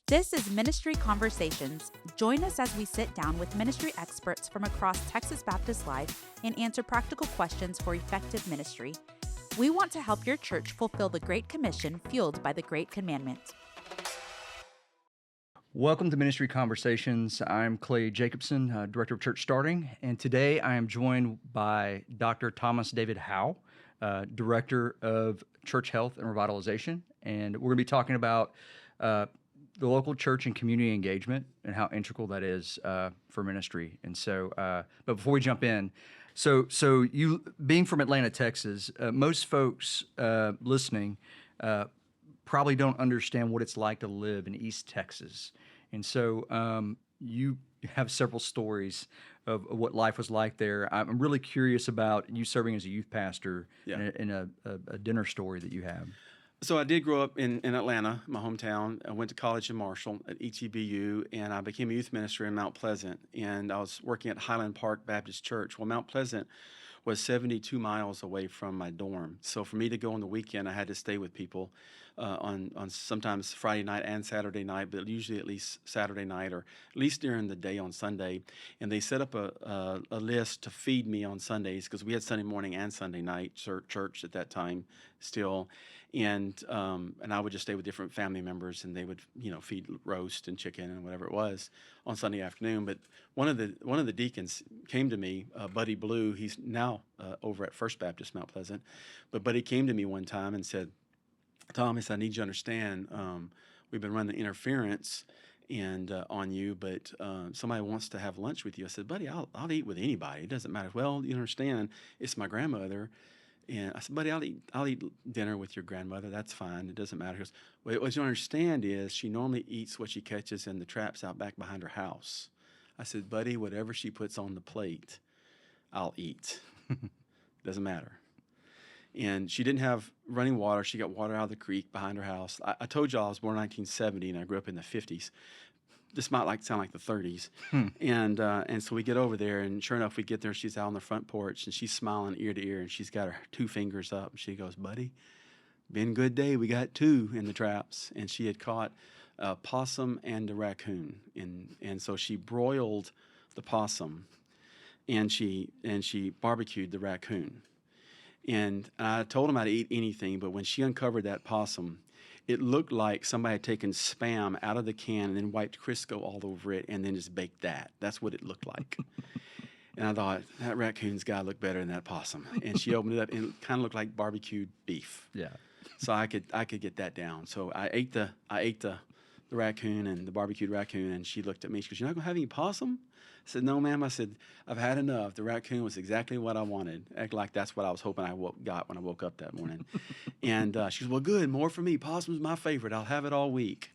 This is Ministry Conversations. Join us as we sit down with ministry experts from across Texas Baptist Life and answer practical questions for effective ministry. We want to help your church fulfill the Great Commission fueled by the Great Commandment. Welcome to Ministry Conversations. I'm Clay Jacobson, Director of Church Starting, and today I am joined by Dr. Thomas David Howe, Director of Church Health and Revitalization, and we're going to be talking about the local church and community engagement and how integral that is for ministry. And so, but before we jump in, so you being from Atlanta, Texas, most folks listening probably don't understand what it's like to live in East Texas. And so you have several stories of what life was like there. I'm really curious about you serving as a youth pastor in a dinner story that you have. So I did grow up in Atlanta, my hometown. I went to college in Marshall at ETBU, and I became a youth minister in Mount Pleasant. And I was working at Highland Park Baptist Church. Well, Mount Pleasant was 72 miles away from my dorm. So for me to go on the weekend, I had to stay with people on sometimes Friday night and Saturday night, but usually at least Saturday night or at least during the day on Sunday. And they set up a list to feed me on Sundays because we had Sunday morning and Sunday night church at that time still. And I would just stay with different family members, and they would, feed roast and chicken and whatever it was on Sunday afternoon. But one of the deacons came to me, Buddy Blue. He's now over at First Baptist Mount Pleasant, but Buddy came to me one time and said, "Thomas, I need you to understand. We've been running interference and on you, but somebody wants to have lunch with you." I said, "Buddy, I'll eat with anybody. It doesn't matter." "Well, you understand, it's my grandmother." And I said, "Buddy, I'll eat dinner with your grandmother. That's fine. It doesn't matter." He goes, "Well, what you don't understand is she normally eats what she catches in the traps out back behind her house." I said, "Buddy, whatever she puts on the plate, I'll eat. Doesn't matter." And she didn't have running water. She got water out of the creek behind her house. I told y'all I was born in 1970, and I grew up in the 50s. This might sound like the 30s. And so we get over there, and sure enough, we get there. She's out on the front porch, and she's smiling ear to ear, and she's got her two fingers up. And she goes, "Buddy, been a good day. We got two in the traps." And she had caught a possum and a raccoon. And so she broiled the possum, and she barbecued the raccoon. And I told him I'd eat anything, but when she uncovered that possum, it looked like somebody had taken Spam out of the can and then wiped Crisco all over it and then just baked that. That's what it looked like. And I thought, that raccoon's got to look better than that possum. And she opened it up, and it kind of looked like barbecued beef. Yeah. So I could get that down. So I ate the raccoon and the barbecued raccoon, and she looked at me. She goes, "You're not going to have any possum?" I said, "No, ma'am." I said, "I've had enough. The raccoon was exactly what I wanted." Act like that's what I was hoping I got when I woke up that morning. And she goes, "Well, good, more for me. Possum's my favorite. I'll have it all week."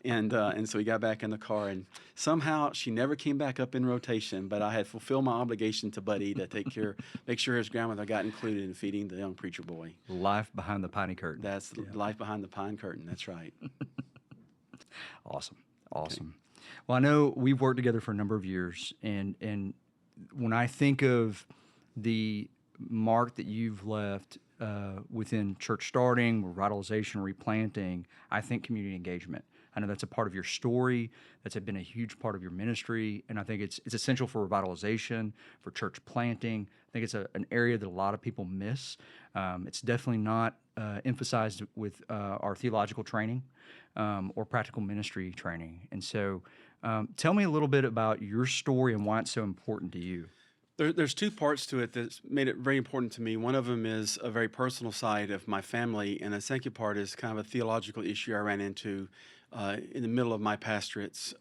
And so we got back in the car, and somehow she never came back up in rotation, but I had fulfilled my obligation to Buddy to make sure his grandmother got included in feeding the young preacher boy. Life behind the piney curtain. That's life behind the pine curtain. That's right. Awesome. Okay. Well, I know we've worked together for a number of years, and when I think of the mark that you've left within church starting, revitalization, replanting, I think community engagement. I know that's a part of your story. That's been a huge part of your ministry, and I think it's essential for revitalization, for church planting. I think it's an area that a lot of people miss. It's definitely not emphasized with our theological training or practical ministry training. And so tell me a little bit about your story and why it's so important to you. There's two parts to it that's made it very important to me. One of them is a very personal side of my family, and the second part is kind of a theological issue I ran into in the middle of my pastorates.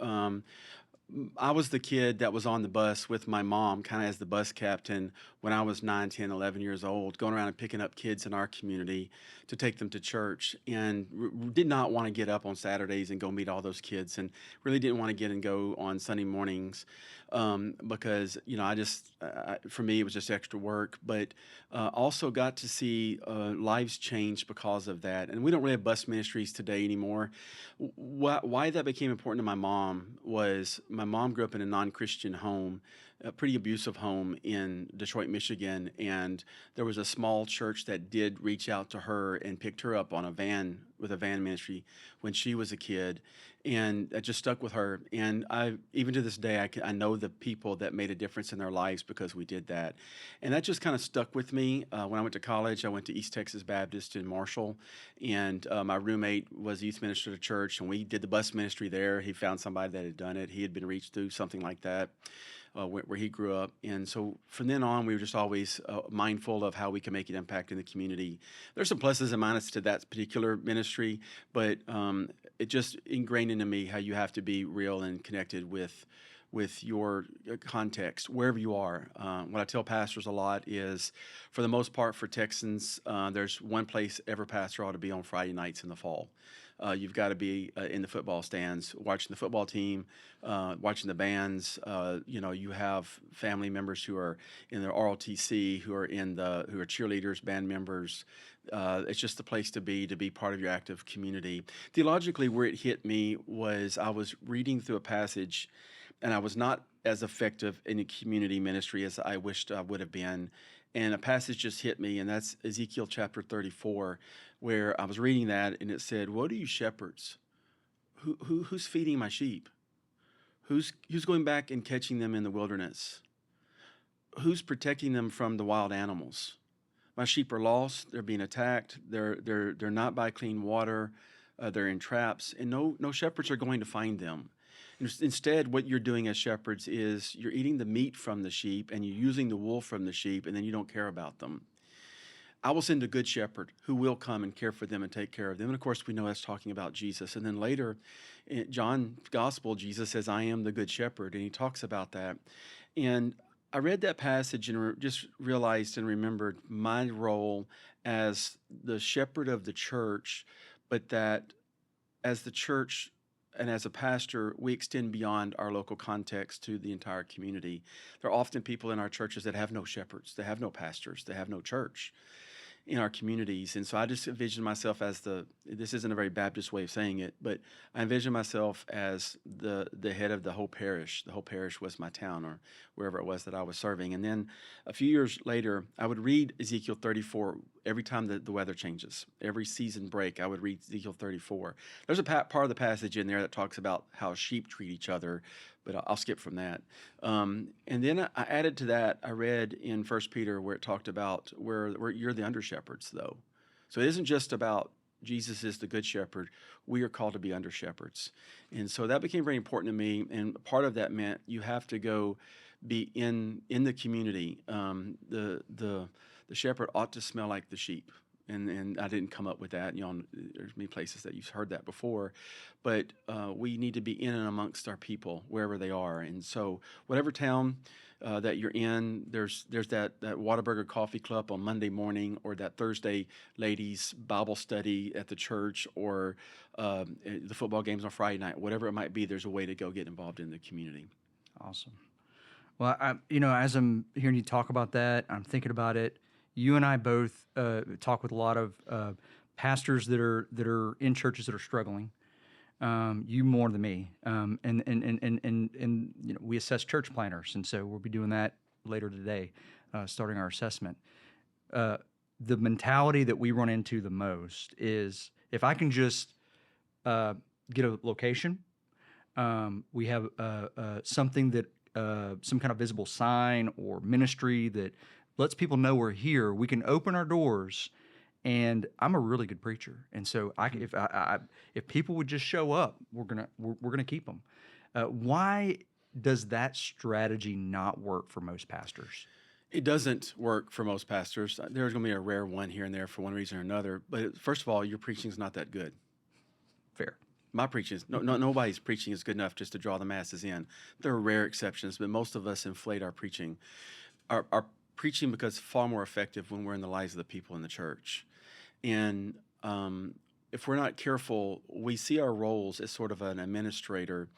I was the kid that was on the bus with my mom, kind of as the bus captain, when I was 9, 10, 11 years old, going around and picking up kids in our community to take them to church, and did not want to get up on Saturdays and go meet all those kids, and really didn't want to get and go on Sunday mornings because, for me, it was just extra work, but also got to see lives change because of that. And we don't really have bus ministries today anymore. Why that became important to my mom was my mom grew up in a non-Christian home a pretty abusive home in Detroit, Michigan, and there was a small church that did reach out to her and picked her up on a van with a van ministry when she was a kid, and that just stuck with her. And I, even to this day, I know the people that made a difference in their lives because we did that, and that just kind of stuck with me. When I went to college, I went to East Texas Baptist in Marshall, and my roommate was a youth minister at a church, and we did the bus ministry there. He found somebody that had done it. He had been reached through something like that. Where he grew up. And so from then on, we were just always mindful of how we can make an impact in the community. There's some pluses and minuses to that particular ministry, but it just ingrained into me how you have to be real and connected with your context, wherever you are. What I tell pastors a lot is, for the most part, for Texans, there's one place every pastor ought to be on Friday nights in the fall. You've got to be in the football stands, watching the football team, watching the bands. You have family members who are in the ROTC, who are cheerleaders, band members. It's just the place to be part of your active community. Theologically, where it hit me was I was reading through a passage, and I was not as effective in the community ministry as I wished I would have been. And a passage just hit me, and that's Ezekiel chapter 34, where I was reading that, and it said, "Woe to you shepherds! Who's feeding my sheep? Who's going back and catching them in the wilderness? Who's protecting them from the wild animals? My sheep are lost. They're being attacked. They're not by clean water. They're in traps, and no shepherds are going to find them." Instead, what you're doing as shepherds is you're eating the meat from the sheep and you're using the wool from the sheep, and then you don't care about them. I will send a good shepherd who will come and care for them and take care of them. And of course, we know that's talking about Jesus. And then later in John's gospel, Jesus says, "I am the good shepherd." And he talks about that. And I read that passage and just realized and remembered my role as the shepherd of the church, but that as the church and as a pastor, we extend beyond our local context to the entire community. There are often people in our churches that have no shepherds, they have no pastors, they have no church in our communities. And so I just envision myself as this isn't a very Baptist way of saying it, but I envision myself as the head of the whole parish. The whole parish was my town or wherever it was that I was serving. And then a few years later, I would read Ezekiel 34 every time the weather changes. Every season break, I would read Ezekiel 34. There's a part of the passage in there that talks about how sheep treat each other, but I'll skip from that. And then I added to that, I read in 1 Peter where it talked about where you're the under shepherds, though. So it isn't just about Jesus is the good shepherd. We are called to be under shepherds. And so that became very important to me. And part of that meant you have to go be in the community. The shepherd ought to smell like the sheep. And I didn't come up with that. There's many places that you've heard that before, but we need to be in and amongst our people wherever they are. And so, whatever town that you're in, there's that Whataburger Coffee Club on Monday morning, or that Thursday ladies Bible study at the church, or the football games on Friday night. Whatever it might be, there's a way to go get involved in the community. Awesome. Well, as I'm hearing you talk about that, I'm thinking about it. You and I both talk with a lot of pastors that are in churches that are struggling. You more than me, and we assess church planners, and so we'll be doing that later today, starting our assessment. The mentality that we run into the most is if I can just get a location, we have something that some kind of visible sign or ministry that lets people know we're here. We can open our doors, and I'm a really good preacher, and so if people would just show up, we're gonna keep them. Why does that strategy not work for most pastors? It doesn't work for most pastors. There's going to be a rare one here and there for one reason or another. But first of all, your preaching is not that good. Fair. My preaching is nobody's preaching is good enough just to draw the masses in. There are rare exceptions, but most of us inflate our preaching. Our preaching becomes far more effective when we're in the lives of the people in the church. And if we're not careful, we see our roles as sort of an administrator.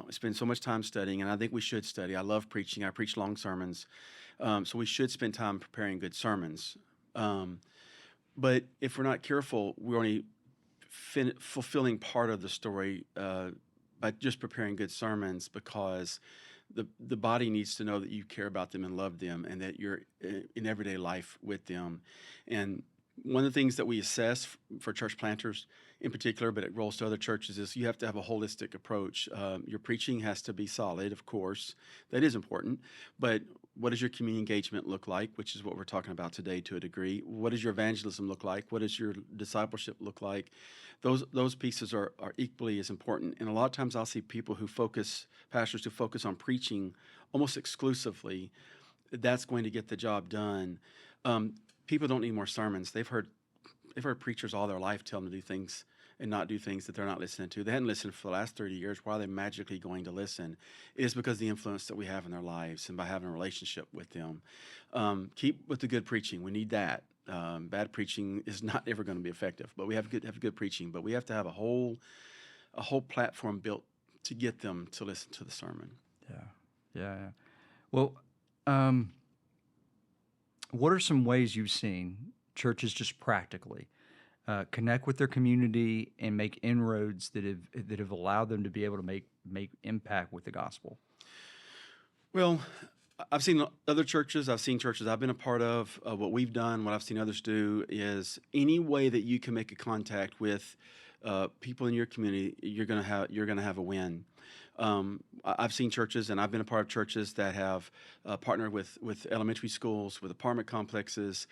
Spend so much time studying, and I think we should study. I love preaching. I preach long sermons. So we should spend time preparing good sermons. But if we're not careful, we're only fulfilling part of the story by just preparing good sermons, because the body needs to know that you care about them and love them, and that you're in everyday life with them. And one of the things that we assess for church planters in particular, but it rolls to other churches, is you have to have a holistic approach. Your preaching has to be solid, of course. That is important. But what does your community engagement look like, which is what we're talking about today to a degree? What does your evangelism look like? What does your discipleship look like? Those pieces are equally as important. And a lot of times I'll see pastors who focus on preaching almost exclusively. That's going to get the job done. People don't need more sermons. They've heard preachers all their life tell them to do things and not do things that they're not listening to. They hadn't listened for the last 30 years. Why are they magically going to listen? It is because of the influence that we have in their lives and by having a relationship with them. Keep with the good preaching. We need that. Bad preaching is not ever going to be effective, but we have good preaching. But we have to have a whole platform built to get them to listen to the sermon. Yeah. Well, what are some ways you've seen churches just practically connect with their community and make inroads that have allowed them to be able to make impact with the gospel? Well, I've seen other churches. I've seen churches I've been a part of. What we've done, what I've seen others do, is any way that you can make a contact with people in your community, you're gonna have a win. I've seen churches, and I've been a part of churches that have partnered with elementary schools, with apartment complexes,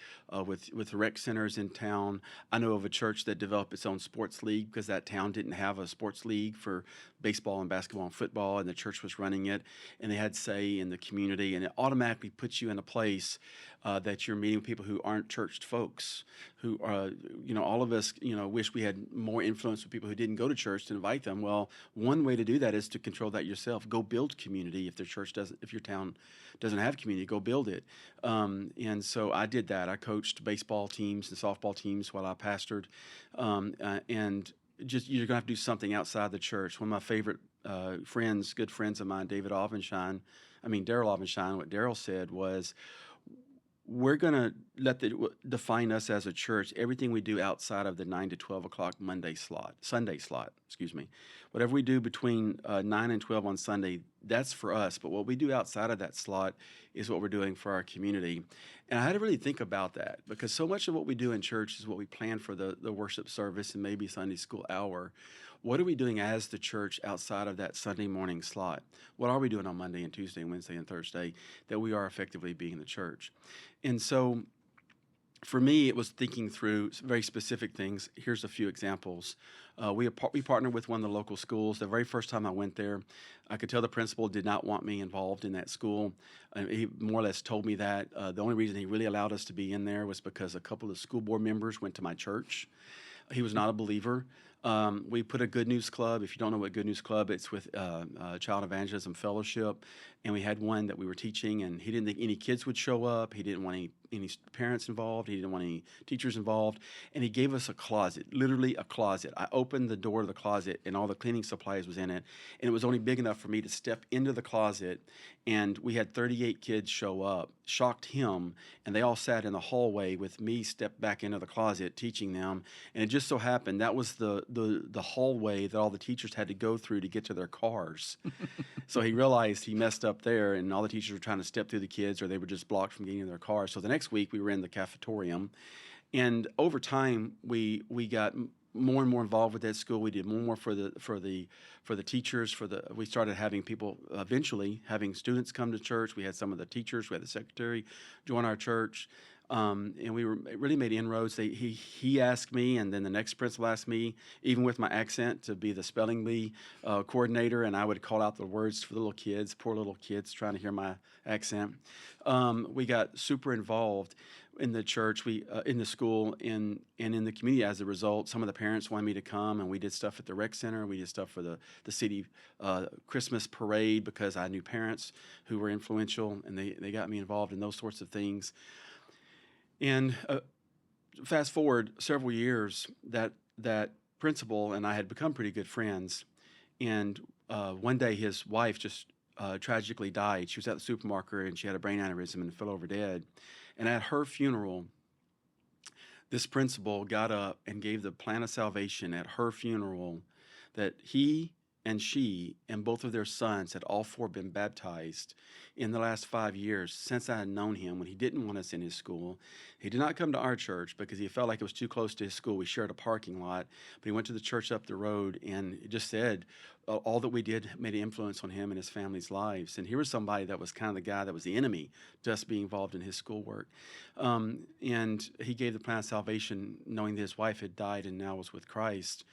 with rec centers in town. I know of a church that developed its own sports league because that town didn't have a sports league for baseball and basketball and football, and the church was running it, and they had say in the community, and it automatically puts you in a place that you're meeting people who aren't churched folks, who are, all of us, wish we had more influence with people who didn't go to church to invite them. Well, one way to do that is to control that yourself. Go build community. If your town doesn't have community, go build it. And so I did that. I coached baseball teams and softball teams while I pastored, and just you're gonna have to do something outside the church. One of my favorite good friends of mine, Daryl Ovenshine, what Daryl said was, we're going to define us as a church, everything we do outside of the 9 to 12 o'clock Sunday slot, whatever we do between 9 and 12 on Sunday, that's for us. But what we do outside of that slot is what we're doing for our community. And I had to really think about that, because so much of what we do in church is what we plan for the worship service and maybe Sunday school hour. What are we doing as the church outside of that Sunday morning slot? What are we doing on Monday and Tuesday and Wednesday and Thursday that we are effectively being the church? And so for me, it was thinking through very specific things. Here's a few examples. We partnered with one of the local schools. The very first time I went there, I could tell the principal did not want me involved in that school. He more or less told me that. The only reason he really allowed us to be in there was because a couple of the school board members went to my church. He was not a believer. We put a Good News Club. If you don't know what Good News Club, it's with Child Evangelism Fellowship, and we had one that we were teaching, and he didn't think any kids would show up. He didn't want any parents involved. He didn't want any teachers involved, and he gave us a closet, literally a closet. I opened the door to the closet, and all the cleaning supplies was in it, and it was only big enough for me to step into the closet, and we had 38 kids show up. Shocked him, and they all sat in the hallway with me stepped back into the closet teaching them, and it just so happened that was the hallway that all the teachers had to go through to get to their cars. So he realized he messed up there, and all the teachers were trying to step through the kids, or they were just blocked from getting in their cars. So the next week we were in the cafetorium, and over time we got more and more involved with that school. We did more and more for the teachers. We started having people eventually having students come to church. We had some of the teachers, we had the secretary join our church. And we really made inroads. He asked me, and then the next principal asked me, even with my accent, to be the spelling bee coordinator, and I would call out the words for the little kids, poor little kids trying to hear my accent. We got super involved in the church, in the school, and in the community as a result. Some of the parents wanted me to come, and we did stuff at the rec center. We did stuff for the city Christmas parade because I knew parents who were influential, and they got me involved in those sorts of things. And fast forward several years, that principal and I had become pretty good friends. And one day his wife just tragically died. She was at the supermarket and she had a brain aneurysm and fell over dead. And at her funeral, this principal got up and gave the plan of salvation at her funeral, that he and she and both of their sons had all four been baptized in the last 5 years since I had known him, when he didn't want us in his school. He did not come to our church because he felt like it was too close to his school. We shared a parking lot, but he went to the church up the road, and it just said all that we did made an influence on him and his family's lives. And here was somebody that was kind of the guy that was the enemy to us being involved in his schoolwork. And he gave the plan of salvation knowing that his wife had died and now was with Christ.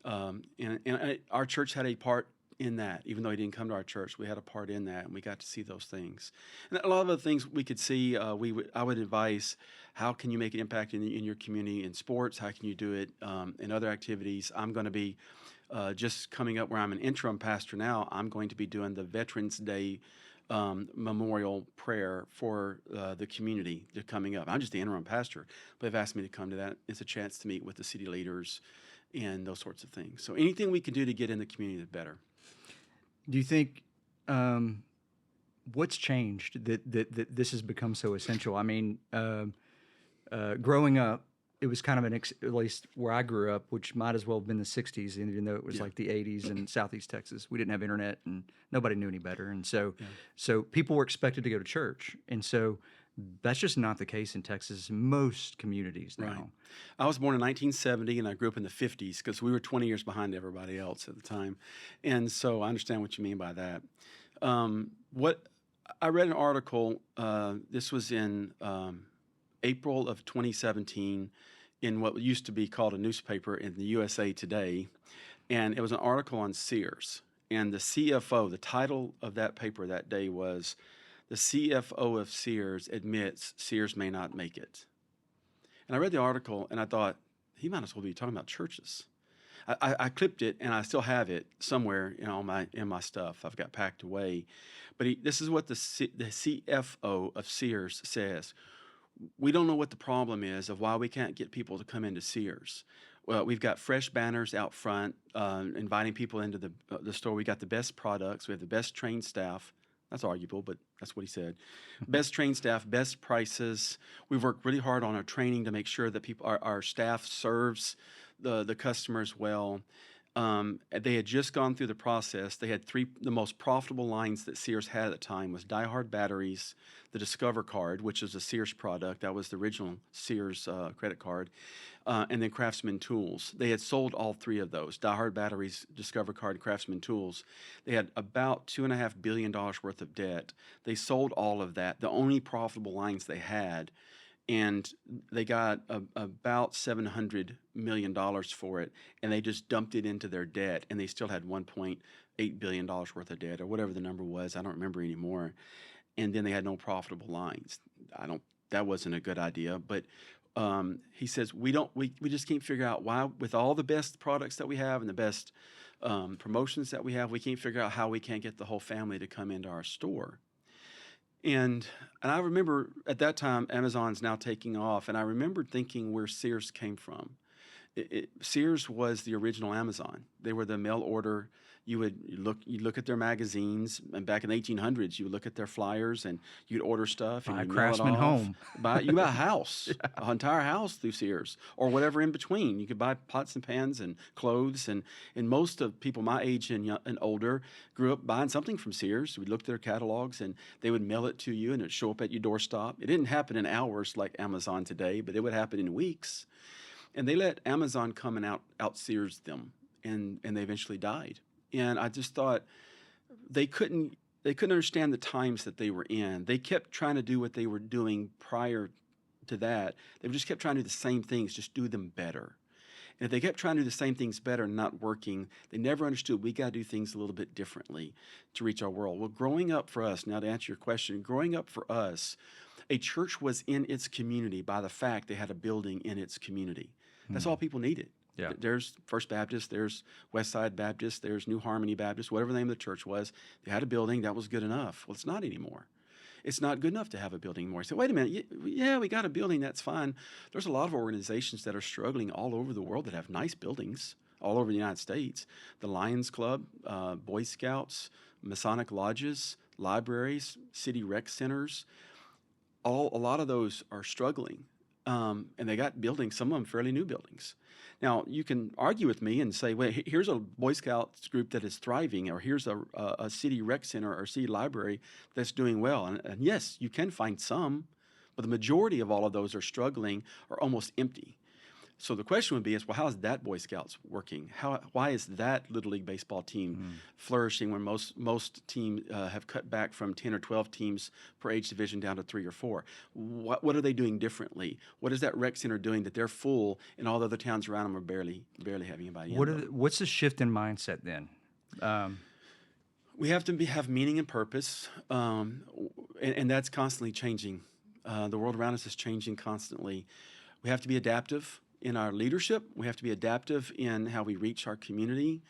Our church had a part in that. Even though he didn't come to our church, we had a part in that, and we got to see those things. And a lot of the things we could see, I would advise, how can you make an impact in your community in sports? How can you do it in other activities? I'm going to be just coming up where I'm an interim pastor now. I'm going to be doing the Veterans Day memorial prayer for the community. They're coming up. I'm just the interim pastor, but they've asked me to come to that. It's a chance to meet with the city leaders and those sorts of things. So anything we can do to get in the community, the better. Do you think what's changed that this has become so essential? I mean, growing up, it was kind of at least where I grew up, which might as well have been the 60s, even though it was like the 80s in Southeast Texas. We didn't have internet, and nobody knew any better. And so people were expected to go to church. And so that's just not the case in Texas, most communities now. Right. I was born in 1970, and I grew up in the 50s because we were 20 years behind everybody else at the time. And so I understand what you mean by that. What I read an article, this was in April of 2017, in what used to be called a newspaper in the USA Today. And it was an article on Sears. And the CFO, the title of that paper that day was, "The CFO of Sears admits Sears may not make it." And I read the article and I thought, he might as well be talking about churches. I clipped it, and I still have it somewhere in my stuff. I've got packed away. But this is what the CFO of Sears says. "We don't know what the problem is of why we can't get people to come into Sears. Well, we've got fresh banners out front, inviting people into the store. We got the best products. We have the best trained staff." That's arguable, but that's what he said. "Best trained staff, best prices. We've worked really hard on our training to make sure that our staff serves the customers well." They had just gone through the process. They had the most profitable lines that Sears had at the time was Die Hard batteries, the Discover card, which is a Sears product. That was the original Sears credit card. And then Craftsman tools. They had sold all three of those: Die Hard batteries, Discover card, and Craftsman tools. They had about $2.5 billion worth of debt. They sold all of that, the only profitable lines they had. And they got about $700 million for it, and they just dumped it into their debt, and they still had $1.8 billion worth of debt, or whatever the number was. I don't remember anymore. And then they had no profitable lines. That wasn't a good idea. But he says, we just can't figure out why, with all the best products that we have and the best promotions that we have, we can't figure out how we can't get the whole family to come into our store. And I remember at that time, Amazon's now taking off, and I remember thinking where Sears came from. Sears was the original Amazon. They were the mail order. You look at their magazines, and back in the 1800s, you would look at their flyers, and you'd order stuff, and Buy you'd mail it Craftsman off. home. You buy a house, an entire house through Sears, or whatever in between. You could buy pots and pans and clothes, and most of people my age and older grew up buying something from Sears. We'd look at their catalogs, and they would mail it to you, and it'd show up at your doorstep. It didn't happen in hours like Amazon today, but it would happen in weeks. And they let Amazon come and out Sears them, and they eventually died. And I just thought they couldn't understand the times that they were in. They kept trying to do what they were doing prior to that. They just kept trying to do the same things, just do them better. And if they kept trying to do the same things better and not working, they never understood we got to do things a little bit differently to reach our world. Well, growing up for us, now to answer your question, growing up for us, a church was in its community by the fact they had a building in its community. That's all people needed. Yeah. There's First Baptist, there's Westside Baptist, there's New Harmony Baptist, whatever the name of the church was. They had a building, that was good enough. Well, it's not anymore. It's not good enough to have a building anymore. You say, wait a minute, yeah, we got a building, that's fine. There's a lot of organizations that are struggling all over the world that have nice buildings all over the United States. The Lions Club, Boy Scouts, Masonic lodges, libraries, city rec centers, a lot of those are struggling. and they got buildings, some of them fairly new buildings. Now, you can argue with me and say, well, here's a Boy Scouts group that is thriving, or here's a city rec center or city library that's doing well. And yes, you can find some, but the majority of all of those are struggling or almost empty. So the question would be well, how is that Boy Scouts working? Why is that Little League baseball team flourishing when most teams have cut back from 10 or 12 teams per age division down to 3 or 4? What are they doing differently? What is that rec center doing that they're full and all the other towns around them are barely having anybody in? What's the shift in mindset then? We have to have meaning and purpose, and that's constantly changing. The world around us is changing constantly. We have to be adaptive in our leadership. We have to be adaptive in how we reach our community.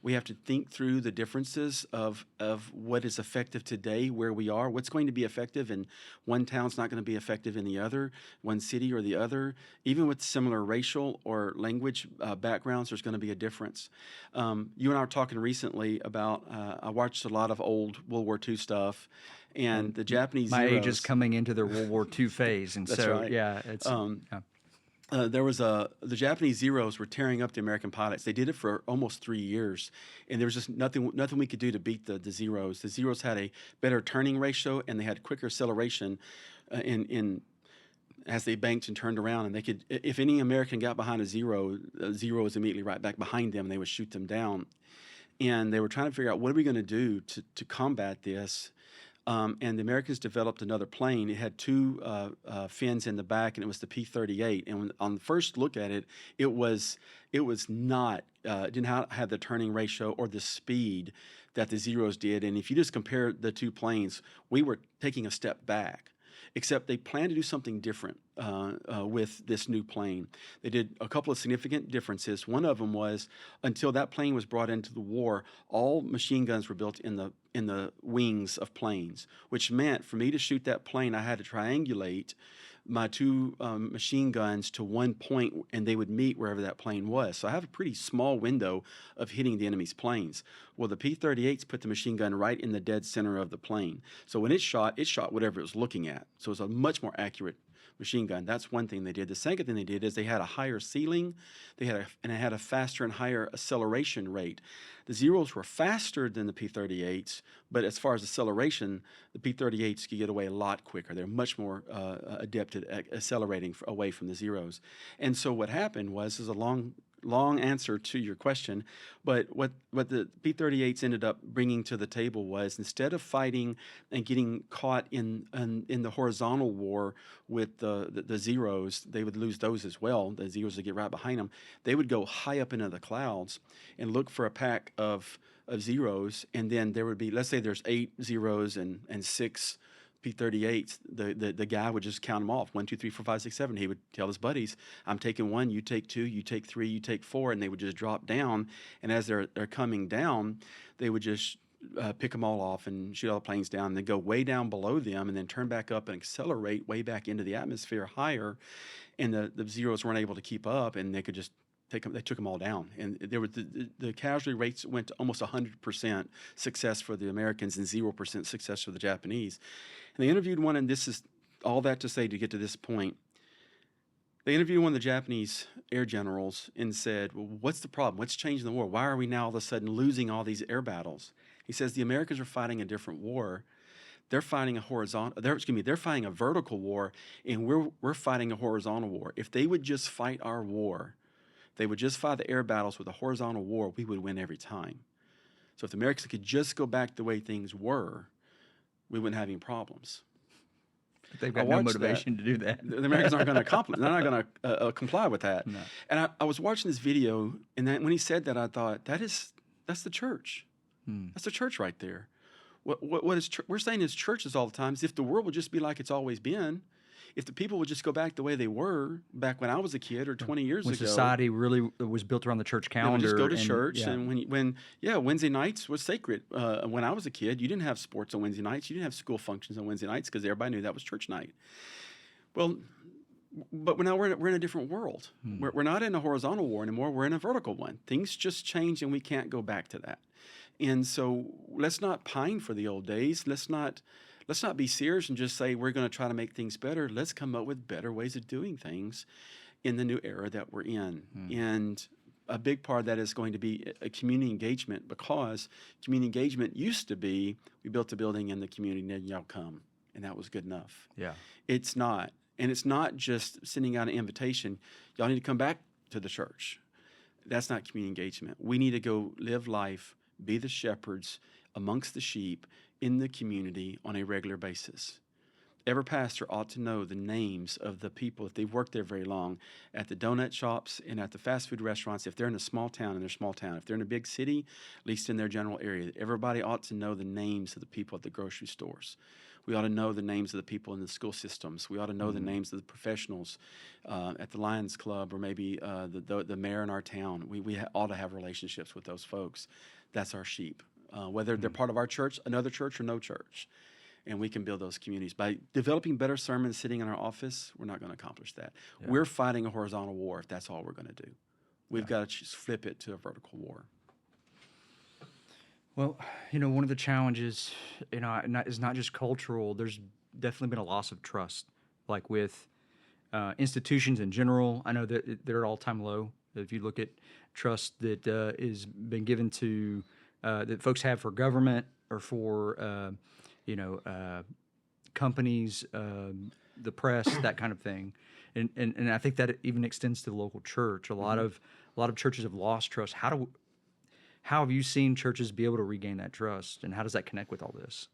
We have to think through the differences of what is effective today, where we are, what's going to be effective in one town's not going to be effective in the other, one city or the other. Even with similar racial or language backgrounds, there's going to be a difference. You and I were talking recently about, I watched a lot of old World War II stuff, and the Japanese My Zeros. age is coming into their World War II phase, and That's so right. yeah, it's There was the Japanese Zeros were tearing up the American pilots. They did it for almost 3 years, and there was just nothing we could do to beat the Zeros. The Zeros had a better turning ratio, and they had quicker acceleration in as they banked and turned around. And they could, if any American got behind a Zero was immediately right back behind them, and they would shoot them down. And they were trying to figure out what are we going to do to combat this. And the Americans developed another plane. It had 2 fins in the back, and it was the P-38. And on the first look at it, it was not didn't have the turning ratio or the speed that the Zeros did. And if you just compare the 2 planes, we were taking a step back. Except they planned to do something different with this new plane. They did a couple of significant differences. One of them was, until that plane was brought into the war, all machine guns were built in the wings of planes, which meant for me to shoot that plane, I had to triangulate my 2 machine guns to one point, and they would meet wherever that plane was. So I have a pretty small window of hitting the enemy's planes. Well, the P-38s put the machine gun right in the dead center of the plane. So when it shot whatever it was looking at. So it was a much more accurate machine gun. That's one thing they did. The second thing they did is they had a higher ceiling. It had a faster and higher acceleration rate. The Zeros were faster than the P-38s, but as far as acceleration, the P-38s could get away a lot quicker. They're much more adept at accelerating away from the Zeros. And so what happened was, is a long answer to your question, but what the P-38s ended up bringing to the table was, instead of fighting and getting caught in the horizontal war with the Zeros, they would lose those as well. The Zeros would get right behind them. They would go high up into the clouds and look for a pack of Zeros, and then there would be, let's say there's 8 Zeros and 6 P-38s, the guy would just count them off. 1, 2, 3, 4, 5, 6, 7. He would tell his buddies, I'm taking 1, you take 2, you take 3, you take 4, and they would just drop down. And as they're coming down, they would just pick them all off and shoot all the planes down, and then go way down below them, and then turn back up and accelerate way back into the atmosphere higher. And the Zeros weren't able to keep up, and they could just they took them all down, and there was the casualty rates went to almost 100% success for the Americans and 0% success for the Japanese. And they interviewed one, and this is all that to say to get to this point. They interviewed one of the Japanese air generals and said, well, what's the problem? What's changing the war? Why are we now all of a sudden losing all these air battles? He says the Americans are fighting a different war. They're fighting they're fighting a vertical war, and we're fighting a horizontal war. If they would just fight our war, they would just fight the air battles with a horizontal war, we would win every time. So if the Americans could just go back the way things were, we wouldn't have any problems. But they've got no motivation to do that. The Americans aren't going to accomplish. They're not going to comply with that. No. And I was watching this video, and when he said that, I thought that's the church. That's the church right there. What is we're saying as churches all the time is, if the world would just be like it's always been, if the people would just go back the way they were back when I was a kid or 20 years when ago. Society really was built around the church calendar. They would just go to church, and when Wednesday nights was sacred. When I was a kid, you didn't have sports on Wednesday nights. You didn't have school functions on Wednesday nights because everybody knew that was church night. Well, but now we're in a different world. We're not in a horizontal war anymore. We're in a vertical one. Things just change, and we can't go back to that. And so let's not pine for the old days. Let's not Let's not be seers and just say we're going to try to make things better. Let's come up with better ways of doing things in the new era that we're in. And a big part of that is going to be a community engagement, because community engagement used to be, we built a building in the community and y'all come, and that was good enough. Yeah. It's not. And it's not just sending out an invitation, y'all need to come back to the church. That's not community engagement. We need to go live life, be the shepherds amongst the sheep in the community on a regular basis. Every pastor ought to know the names of the people, if they've worked there very long, at the donut shops and at the fast food restaurants. If they're in a small town, in their small town. If they're in a big city, at least in their general area. Everybody ought to know the names of the people at the grocery stores. We ought to know the names of the people in the school systems. We ought to know the names of the professionals at the Lions Club, or maybe the mayor in our town. We ought to have relationships with those folks. That's our sheep, whether they're part of our church, another church, or no church. And we can build those communities. By developing better sermons sitting in our office, we're not going to accomplish that. Yeah. We're fighting a horizontal war if that's all we're going to do. We've got to flip it to a vertical war. Well, one of the challenges, is not just cultural. There's definitely been a loss of trust, like with institutions in general. I know that they're all-time low. If you look at trust that is been given to that folks have for government or for companies, the press, that kind of thing, and I think that even extends to the local church. A lot of churches have lost trust. How have you seen churches be able to regain that trust, and how does that connect with all this?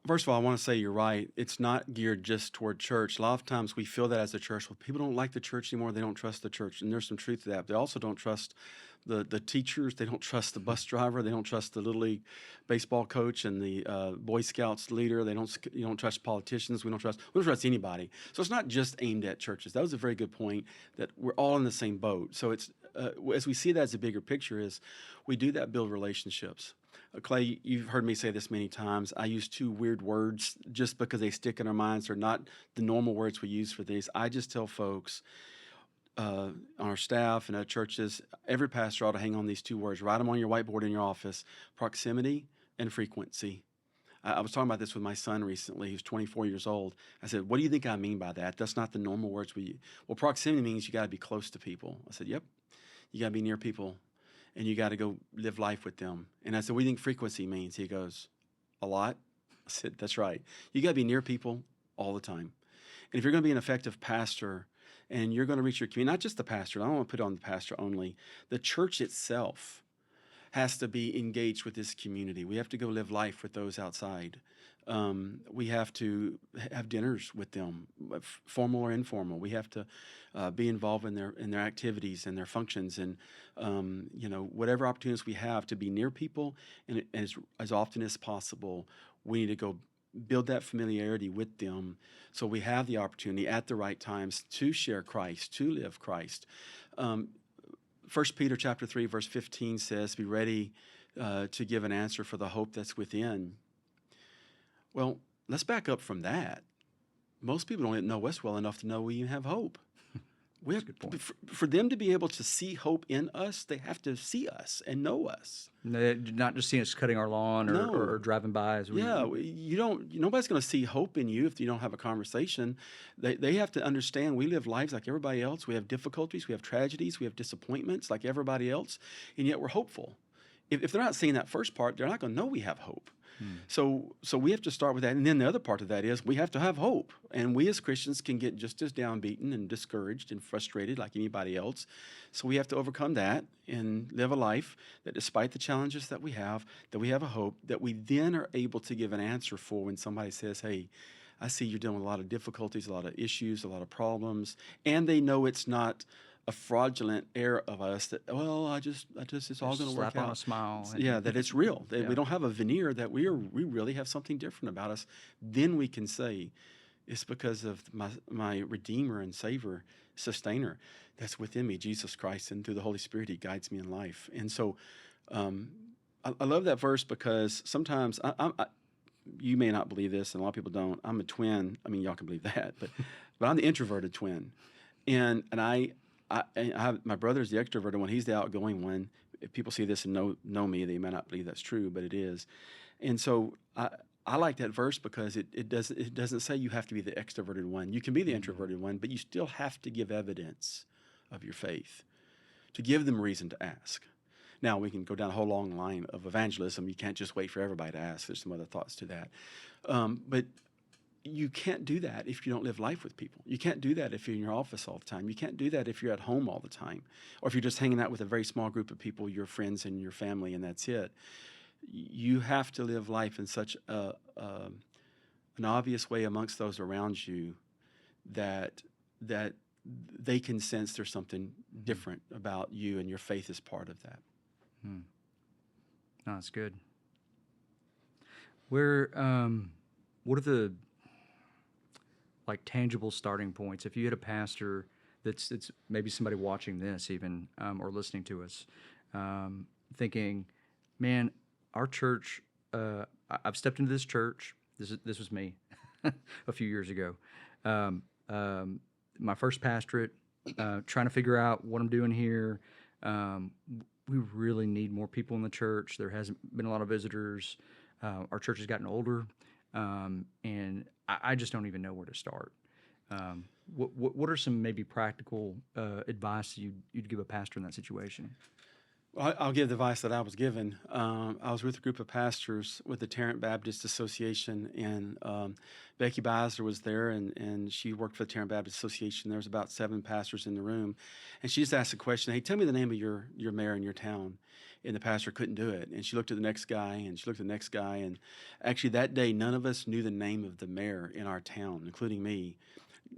First of all, I want to say you're right. It's not geared just toward church. A lot of times we feel that as a church. Well, people don't like the church anymore. They don't trust the church, and there's some truth to that. They also don't trust the teachers. They don't trust the bus driver. They don't trust the Little League baseball coach and the Boy Scouts leader. You don't trust politicians. We don't trust anybody. So it's not just aimed at churches. That was a very good point, that we're all in the same boat. So it's as we see that as a bigger picture, is we do that build relationships. Clay, you've heard me say this many times. I use two weird words just because they stick in our minds. They're not the normal words we use for these. I just tell folks on our staff and at churches, every pastor ought to hang on these two words. Write them on your whiteboard in your office: proximity and frequency. I was talking about this with my son recently. He was 24 years old. I said, what do you think I mean by that? That's not the normal words we use. Well, proximity means you got to be close to people. I said, yep. You got to be near people, and you got to go live life with them. And I said, what do you think frequency means? He goes, a lot. I said, that's right. You got to be near people all the time. And if you're going to be an effective pastor and you're going to reach your community, not just the pastor, I don't want to put it on the pastor only, the church itself has to be engaged with this community. We have to go live life with those outside. We have to have dinners with them, formal or informal. We have to be involved in their activities and their functions, and whatever opportunities we have to be near people, and as often as possible, we need to go build that familiarity with them, so we have the opportunity at the right times to share Christ, to live Christ. 1 Peter chapter 3, verse 15 says, "Be ready to give an answer for the hope that's within." Well, let's back up from that. Most people don't know us well enough to know we even have hope. We have, for them to be able to see hope in us, they have to see us and know us. Not just seeing us cutting our lawn or driving by. As we, nobody's going to see hope in you if you don't have a conversation. They have to understand we live lives like everybody else. We have difficulties, we have tragedies, we have disappointments like everybody else, and yet we're hopeful. If they're not seeing that first part, they're not going to know we have hope. So we have to start with that. And then the other part of that is we have to have hope. And we as Christians can get just as downbeaten and discouraged and frustrated like anybody else. So we have to overcome that and live a life that, despite the challenges that we have a hope that we then are able to give an answer for when somebody says, hey, I see you're dealing with a lot of difficulties, a lot of issues, a lot of problems. And they know it's not a fraudulent air of us that, well, I just it's all going to work out. Slap on a smile. Yeah, that it's real. That we don't have a veneer, that we really have something different about us. Then we can say, it's because of my Redeemer and Savior, Sustainer, that's within me, Jesus Christ, and through the Holy Spirit, He guides me in life. And so I love that verse because sometimes you may not believe this, and a lot of people don't. I'm a twin. I mean, y'all can believe that, but I'm the introverted twin, and I have, my brother's the extroverted one. He's the outgoing one. If people see this and know me, they may not believe that's true, but it is. And so I like that verse because it doesn't say you have to be the extroverted one. You can be the introverted one, but you still have to give evidence of your faith, to give them reason to ask. Now, we can go down a whole long line of evangelism. You can't just wait for everybody to ask. There's some other thoughts to that. But you can't do that if you don't live life with people. You can't do that if you're in your office all the time. You can't do that if you're at home all the time, or if you're just hanging out with a very small group of people, your friends and your family, and that's it. You have to live life in such an obvious way amongst those around you that they can sense there's something different about you, and your faith is part of that. No, that's good. What are the tangible starting points? If you had a pastor that's maybe somebody watching this even or listening to us, thinking, man, our church, I've stepped into this church. This was me a few years ago. My first pastorate, trying to figure out what I'm doing here. We really need more people in the church. There hasn't been a lot of visitors. Our church has gotten older, and I just don't even know where to start. What are some maybe practical advice you'd give a pastor in that situation? Well, I'll give the advice that I was given. I was with a group of pastors with the Tarrant Baptist Association, and Becky Beisler was there, and she worked for the Tarrant Baptist Association. There was about 7 pastors in the room, and she just asked the question, "Hey, tell me the name of your mayor in your town." And the pastor couldn't do it. And she looked at the next guy, and she looked at the next guy, and actually that day, none of us knew the name of the mayor in our town, including me.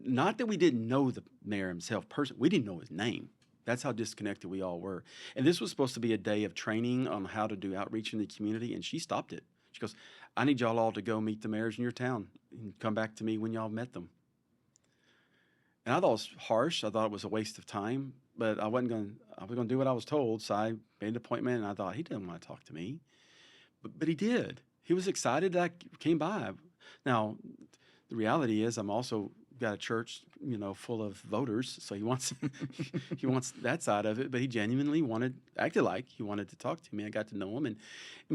Not that we didn't know the mayor himself personally, we didn't know his name. That's how disconnected we all were. And this was supposed to be a day of training on how to do outreach in the community, and she stopped it. She goes, "I need y'all all to go meet the mayors in your town and come back to me when y'all met them." And I thought it was harsh. I thought it was a waste of time, but I was going to do what I was told. So I made an appointment, and I thought, he doesn't want to talk to me. But he did. He was excited that I came by. Now, the reality is I'm also got a church, full of voters, so he wants he wants that side of it, but he genuinely acted like he wanted to talk to me. I got to know him, and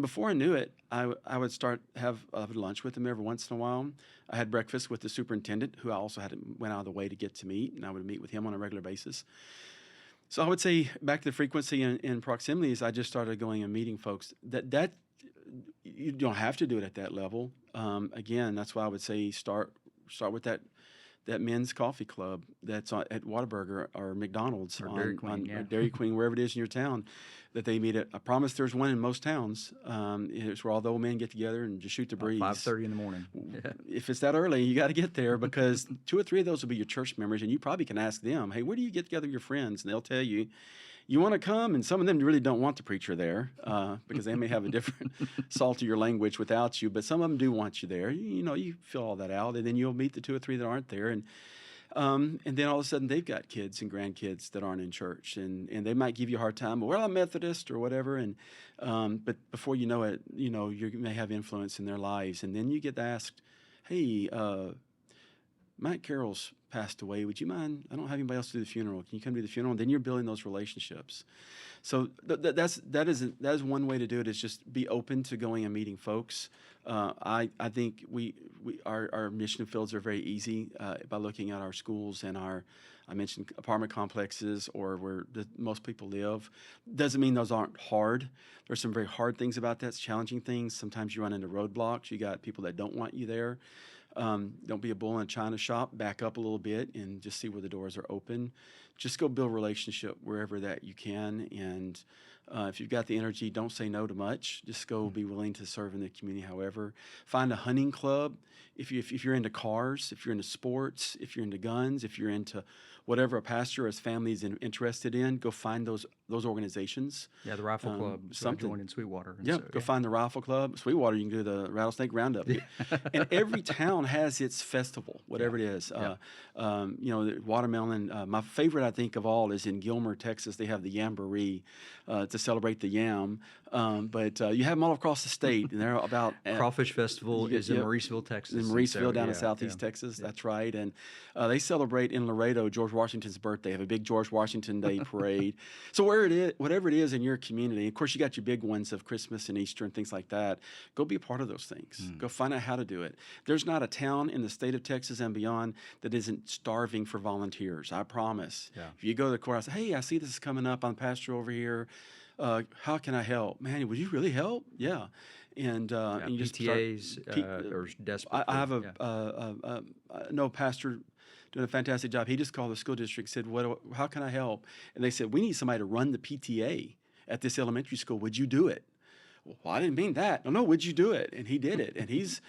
before I knew it, I would have lunch with him every once in a while. I had breakfast with the superintendent, who I also went out of the way to get to meet, and I would meet with him on a regular basis. So I would say, back to the frequency and proximity, is I just started going and meeting folks. That you don't have to do it at that level. Again, that's why I would say start with that men's coffee club that's at Whataburger or McDonald's or Dairy Queen, or Dairy Queen, wherever it is in your town, that they meet at. I promise there's one in most towns. It's where all the old men get together and just shoot the breeze. 5:30 in the morning. If it's that early, you got to get there, because 2 or 3 of those will be your church members, and you probably can ask them, "Hey, where do you get together with your friends?" And they'll tell you. You want to come, and some of them really don't want the preacher there because they may have a different saltier language without you, but some of them do want you there. You fill all that out, and then you'll meet the 2 or 3 that aren't there, and then all of a sudden they've got kids and grandkids that aren't in church, and they might give you a hard time. Well, I'm Methodist or whatever, and but before you know it, you may have influence in their lives, and then you get asked, "Hey, Matt Carroll's passed away. Would you mind? I don't have anybody else to do the funeral. Can you come to the funeral?" And then you're building those relationships. So that is one way to do it. Is just be open to going and meeting folks. I think our mission fields are very easy by looking at our schools and I mentioned apartment complexes, or where most people live. Doesn't mean those aren't hard. There's some very hard things about that, challenging things. Sometimes you run into roadblocks. You got people that don't want you there. Don't be a bull in a china shop. Back up a little bit and just see where the doors are open. Just go build a relationship wherever that you can. And if you've got the energy, don't say no to much. Just go be willing to serve in the community. However, find a hunting club. If you're into cars, if you're into sports, if you're into guns, if you're into whatever a pastor or his family is interested in, go find those organizations. Yeah, the Rifle Club. Something. I joined in Sweetwater. Go find the Rifle Club. Sweetwater, you can do the Rattlesnake Roundup. And every town has its festival, whatever it is. The watermelon. My favorite, I think, of all is in Gilmer, Texas. They have the Yamboree to celebrate the yam. But you have them all across the state, and they're about Crawfish Festival is in yep, Mauriceville, Texas. in and Mauriceville, down in yeah, southeast Texas. That's right. And they celebrate in Laredo George Washington's birthday. They have a big George Washington Day parade. So whatever it is in your community, of course, you got your big ones of Christmas and Easter and things like that. Go be a part of those things. Go find out how to do it. There's not a town in the state of Texas and beyond that isn't starving for volunteers. I promise. Yeah. If you go to the courthouse, hey, I see this is coming up. I'm pastor over here. How can I help? Man, would you really help? Yeah. And you just PTAs are desperate. I have no pastor doing a fantastic job. He just called the school district, said, how can I help? And they said, we need somebody to run the PTA at this elementary school. Would you do it? Well, I didn't mean that. No, would you do it? And he did it. And he's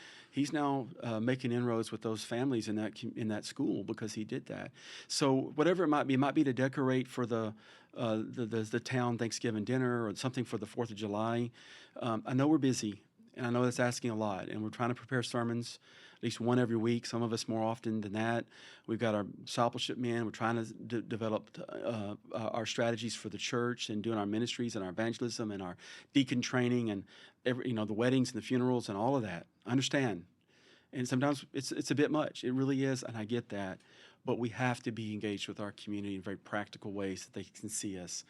now making inroads with those families in that school because he did that. So whatever it might be to decorate for the town Thanksgiving dinner or something for the 4th of July. I know we're busy, and I know that's asking a lot, and we're trying to prepare sermons, at least one every week, some of us more often than that. We've got our discipleship men. We're trying to develop our strategies for the church and doing our ministries and our evangelism and our deacon training and the weddings and the funerals and all of that. I understand. And sometimes it's a bit much. It really is, and I get that. But we have to be engaged with our community in very practical ways that they can see us.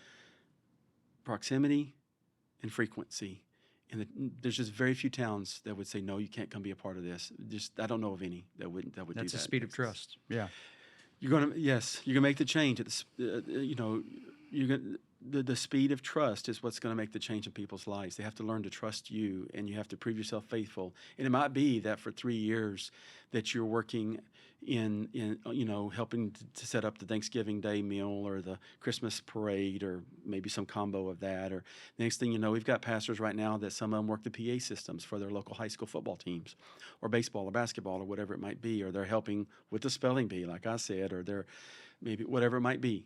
Proximity and frequency. And there's just very few towns that would say, no, you can't come be a part of this. I don't know of any that would do that. That's the speed of trust. Yeah. You're gonna make the change. The speed of trust is what's going to make the change in people's lives. They have to learn to trust you, and you have to prove yourself faithful. And it might be that for 3 years that you're working in helping to set up the Thanksgiving Day meal or the Christmas parade or maybe some combo of that. Or the next thing you know, we've got pastors right now that some of them work the PA systems for their local high school football teams or baseball or basketball or whatever it might be, or they're helping with the spelling bee, like I said, or they're maybe whatever it might be.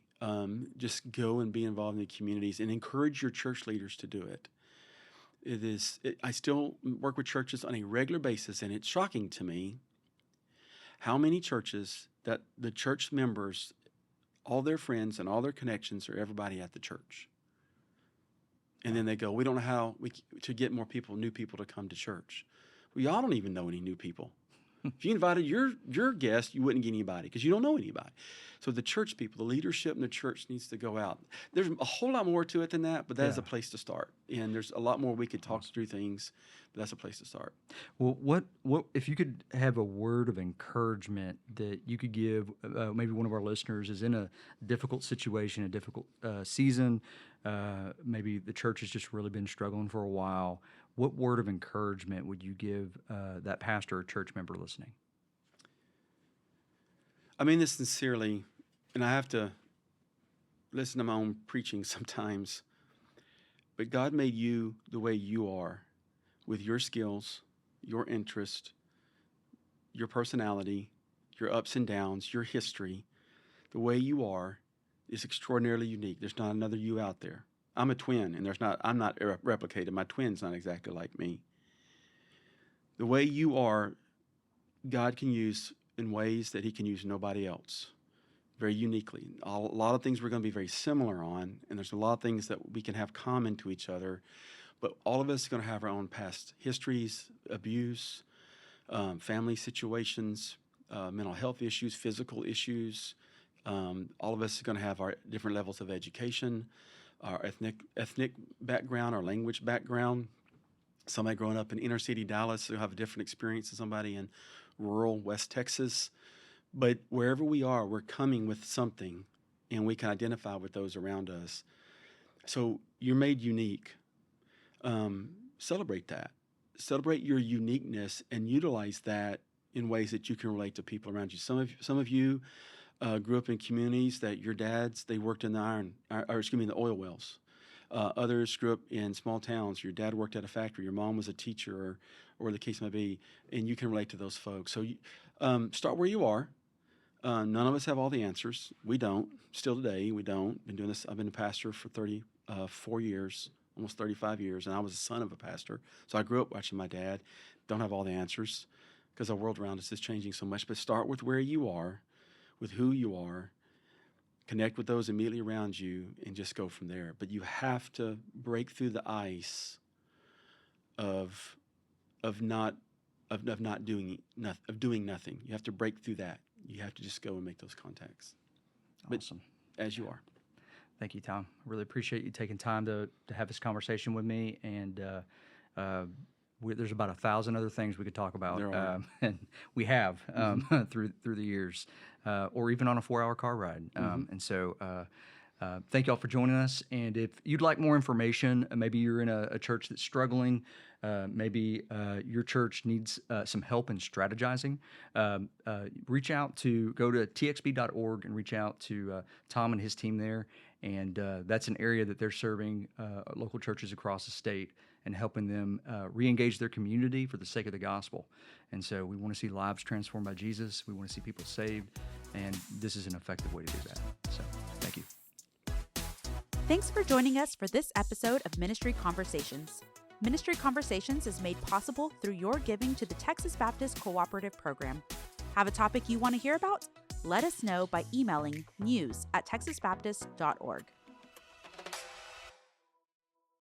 Just go and be involved in the communities and encourage your church leaders to do it. I still work with churches on a regular basis, and it's shocking to me how many churches that the church members, all their friends and all their connections are everybody at the church. And then they go, we don't know how to get more new people to come to church. Well, y'all don't even know any new people. If you invited your guest, you wouldn't get anybody because you don't know anybody. So the church people, the leadership in the church needs to go out. There's a whole lot more to it than that, but that is a place to start. And there's a lot more we could talk through things, but that's a place to start. Well, what if you could have a word of encouragement that you could give maybe one of our listeners is in a difficult situation, a difficult season, maybe the church has just really been struggling for a while. What word of encouragement would you give that pastor or church member listening? I mean this sincerely, and I have to listen to my own preaching sometimes, but God made you the way you are with your skills, your interest, your personality, your ups and downs, your history. The way you are is extraordinarily unique. There's not another you out there. I'm a twin, and I'm not replicated. My twin's not exactly like me. The way you are, God can use in ways that he can use nobody else, very uniquely. A lot of things we're going to be very similar on, and there's a lot of things that we can have common to each other, but all of us are going to have our own past histories, abuse, family situations, mental health issues, physical issues. All of us are going to have our different levels of education, our ethnic background, our language background. Somebody growing up in inner city Dallas will have a different experience than somebody in rural West Texas. But wherever we are, we're coming with something, and we can identify with those around us. So you're made unique. Celebrate that. Celebrate your uniqueness and utilize that in ways that you can relate to people around you. Some of you grew up in communities that your dads, they worked in the oil wells. Others grew up in small towns. Your dad worked at a factory. Your mom was a teacher, or the case may be, and you can relate to those folks. So start where you are. None of us have all the answers. We don't. Still today, we don't. Been doing this. I've been a pastor for 34 years, almost 35 years, and I was the son of a pastor. So I grew up watching my dad. Don't have all the answers because our world around us is changing so much. But start with where you are, with who you are, connect with those immediately around you, and just go from there. But you have to break through the ice of doing nothing. You have to break through that. You have to just go and make those contacts. Awesome. But as you are. Thank you, Tom. I really appreciate you taking time to have this conversation with me. And there's about 1,000 other things we could talk about. There are. And we have through the years, or even on a 4-hour car ride. And so thank you all for joining us. And if you'd like more information, maybe you're in a church that's struggling, maybe your church needs some help in strategizing, go to txb.org and reach out to Tom and his team there. And that's an area that they're serving local churches across the state and helping them re-engage their community for the sake of the gospel. And so we want to see lives transformed by Jesus. We want to see people saved. And this is an effective way to do that. So thank you. Thanks for joining us for this episode of Ministry Conversations. Ministry Conversations is made possible through your giving to the Texas Baptist Cooperative Program. Have a topic you want to hear about? Let us know by emailing news@texasbaptist.org.